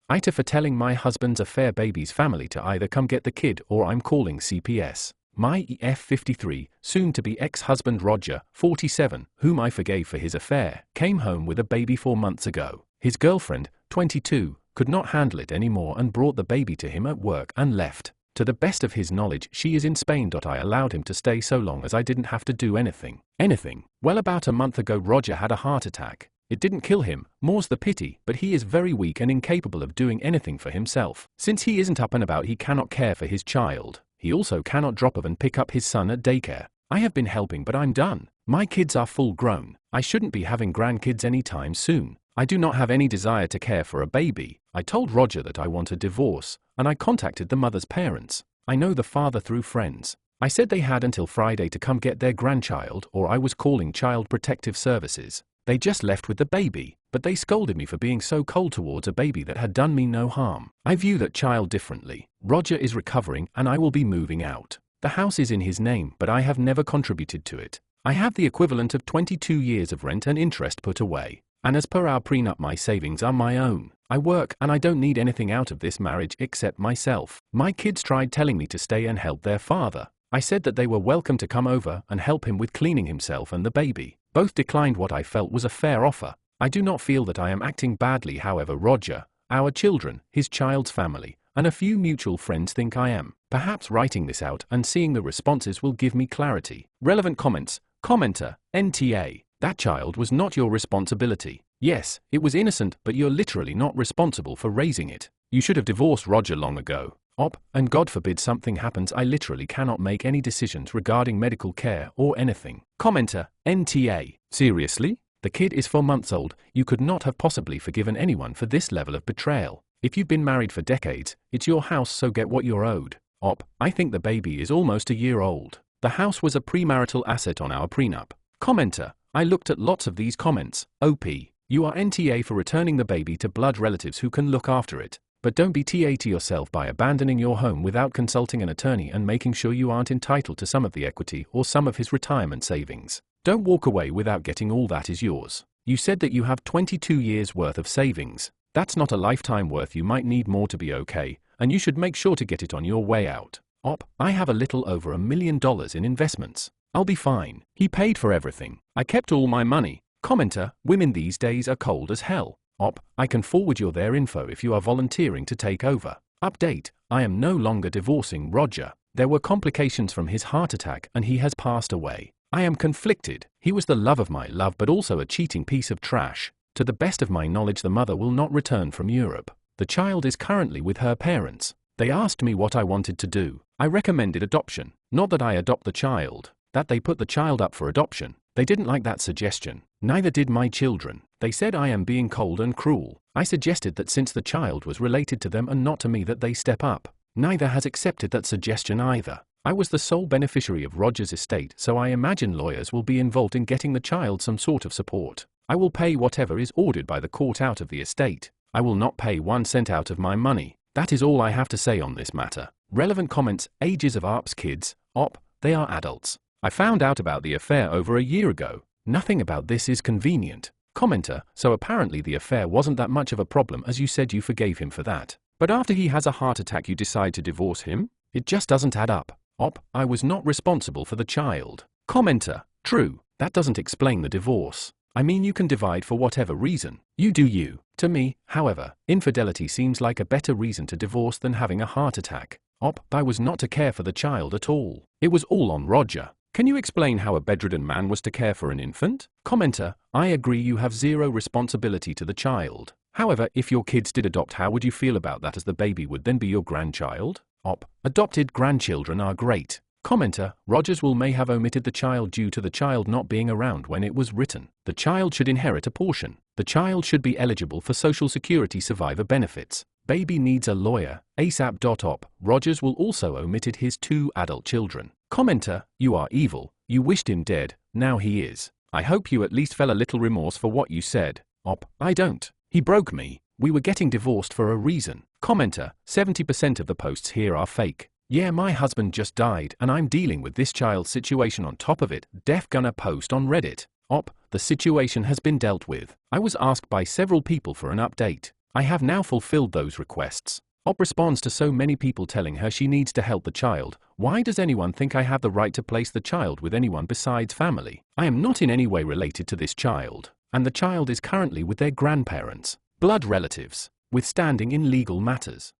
AITAH for telling my husband's affair baby's family to either come get the kid or I'm calling CPS. My EF53, soon-to-be ex-husband Roger, 47, whom I forgave for his affair, came home with a baby 4 months ago. His girlfriend, 22, could not handle it anymore and brought the baby to him at work and left. To the best of his knowledge, she is in Spain. I allowed him to stay so long as I didn't have to do anything. Well, about a month ago Roger had a heart attack. It didn't kill him, more's the pity, but he is very weak and incapable of doing anything for himself. Since he isn't up and about, he cannot care for his child. He also cannot drop off and pick up his son at daycare. I have been helping, but I'm done. My kids are full grown. I shouldn't be having grandkids anytime soon. I do not have any desire to care for a baby. I told Roger that I want a divorce, and I contacted the mother's parents. I know the father through friends. I said they had until Friday to come get their grandchild, or I was calling Child Protective Services. They just left with the baby, but they scolded me for being so cold towards a baby that had done me no harm. I view that child differently. Roger is recovering and I will be moving out. The house is in his name, but I have never contributed to it. I have the equivalent of 22 years of rent and interest put away. And as per our prenup, my savings are my own. I work and I don't need anything out of this marriage except myself. My kids tried telling me to stay and help their father. I said that they were welcome to come over and help him with cleaning himself and the baby. Both declined what I felt was a fair offer. I do not feel that I am acting badly, however Roger, our children, his child's family, and a few mutual friends think I am. Perhaps writing this out and seeing the responses will give me clarity. Relevant comments. Commenter, NTA. That child was not your responsibility. Yes, it was innocent, but you're literally not responsible for raising it. You should have divorced Roger long ago. And God forbid something happens, I literally cannot make any decisions regarding medical care or anything. Commenter, NTA. Seriously? The kid is 4 months old. You could not have possibly forgiven anyone for this level of betrayal. If you've been married for decades, it's your house, so get what you're owed. I think the baby is almost a year old. The house was a premarital asset on our prenup. Commenter, I looked at lots of these comments. OP, you are NTA for returning the baby to blood relatives who can look after it. But don't be TA to yourself by abandoning your home without consulting an attorney and making sure you aren't entitled to some of the equity or some of his retirement savings. Don't walk away without getting all that is yours. You said that you have 22 years worth of savings. That's not a lifetime worth. You might need more to be okay, and you should make sure to get it on your way out. I have a little over $1 million in investments. I'll be fine. He paid for everything. I kept all my money. Commenter, women these days are cold as hell. I can forward you their info if you are volunteering to take over. Update, I am no longer divorcing Roger. There were complications from his heart attack and he has passed away. I am conflicted. He was the love of my love, but also a cheating piece of trash. To the best of my knowledge, the mother will not return from Europe. The child is currently with her parents. They asked me what I wanted to do. I recommended adoption. Not that I adopt the child, that they put the child up for adoption. They didn't like that suggestion. Neither did my children. They said I am being cold and cruel. I suggested that since the child was related to them and not to me, that they step up. Neither has accepted that suggestion either. I was the sole beneficiary of Roger's estate, so I imagine lawyers will be involved in getting the child some sort of support. I will pay whatever is ordered by the court out of the estate. I will not pay 1 cent out of my money. That is all I have to say on this matter. Relevant comments. Ages of ARP's kids. They are adults. I found out about the affair over a year ago. Nothing about this is convenient. Commenter, so apparently the affair wasn't that much of a problem, as you said you forgave him for that. But after he has a heart attack you decide to divorce him? It just doesn't add up. I was not responsible for the child. Commenter, true, that doesn't explain the divorce. I mean, you can divide for whatever reason. You do you. To me, however, infidelity seems like a better reason to divorce than having a heart attack. I was not to care for the child at all. It was all on Roger. Can you explain how a bedridden man was to care for an infant? Commenter, I agree you have zero responsibility to the child. However, if your kids did adopt, how would you feel about that, as the baby would then be your grandchild? Adopted grandchildren are great. Commenter, Rogers may have omitted the child due to the child not being around when it was written. The child should inherit a portion. The child should be eligible for Social Security survivor benefits. Baby needs a lawyer, ASAP. Rogers also omitted his 2 adult children. Commenter, you are evil. You wished him dead, now he is. I hope you at least felt a little remorse for what you said. I don't. He broke me. We were getting divorced for a reason. Commenter, 70% of the posts here are fake. Yeah, my husband just died and I'm dealing with this child situation on top of it. Def gonna post on Reddit. The situation has been dealt with. I was asked by several people for an update. I have now fulfilled those requests. Op responds to so many people telling her she needs to help the child. Why does anyone think I have the right to place the child with anyone besides family? I am not in any way related to this child, and the child is currently with their grandparents, blood relatives, with standing in legal matters.